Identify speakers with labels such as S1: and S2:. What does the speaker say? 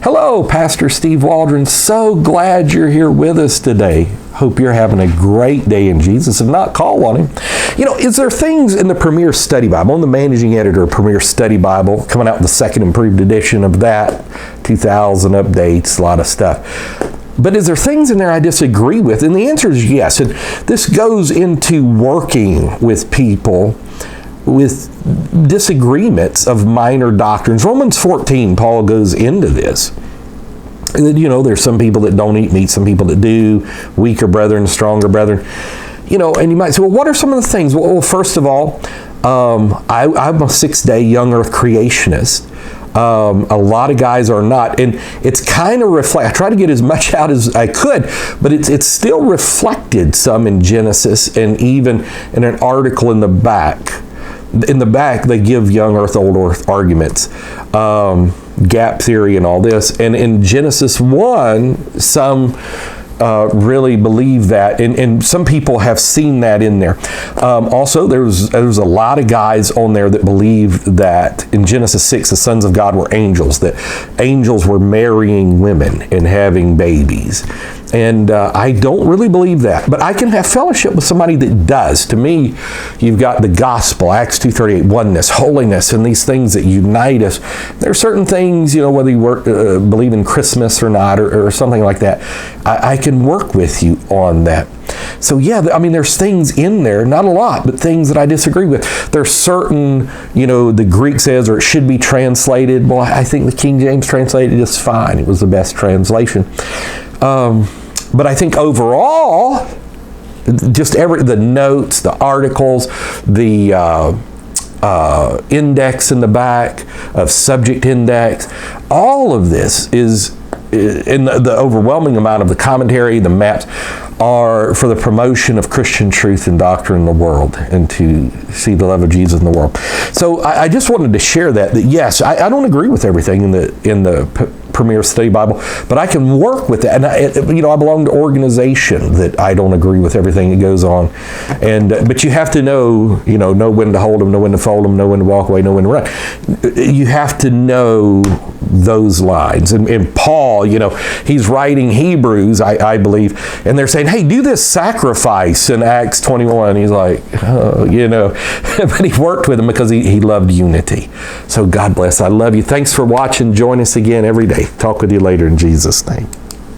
S1: Hello, Pastor Steve Waldron. So glad you're here with us today. Hope you're having a great day in Jesus and not call on Him. You know, is there things in the Premier Study Bible? I'm the managing editor of Premier Study Bible, coming out with the second improved edition of that, 2,000 updates, a lot of stuff. But is there things in there I disagree with? And the answer is yes. And this goes into working with people with disagreements of minor doctrines. Romans 14, Paul goes into this. You know, there's some people that don't eat meat, some people that do, weaker brethren, stronger brethren. You know, and you might say, well, what are some of the things? Well, first of all, I'm a six-day young earth creationist. A lot of guys are not, and it's kind of I try to get as much out as I could, but it's still reflected some in Genesis, and even in an article in the back. In the back, they give young earth, old earth arguments, gap theory and all this. And in Genesis 1, some really believe that, and some people have seen that in there. Also, there's a lot of guys on there that believe that in Genesis 6, the sons of God were angels, that angels were marrying women and having babies. And I don't really believe that, but I can have fellowship with somebody that does. To me, you've got the gospel, Acts 2:38, oneness, holiness, and these things that unite us. There are certain things, you know, whether you believe in Christmas or not, or something like that, I can work with you on that. So yeah, I mean, there's things in there, not a lot, but things that I disagree with. There's certain, you know, the Greek says, or it should be translated. Well, I think the King James translated just fine. It was the best translation. But I think overall, just the notes, the articles, the index in the back of subject index, all of this is, in the overwhelming amount of the commentary, the maps, are for the promotion of Christian truth and doctrine in the world, and to see the love of Jesus in the world. So I just wanted to share that yes, I don't agree with everything in the Premier Study Bible, but I can work with that. And I belong to organization that I don't agree with everything that goes on. And but you have to know when to hold them, know when to fold them, know when to walk away, know when to run. You have to know those lines. And Paul, he's writing Hebrews, I believe, and they're saying, hey, do this sacrifice in Acts 21. He's like, but he worked with them because he loved unity. So God bless. I love you. Thanks for watching. Join us again every day. Talk with you later in Jesus' name.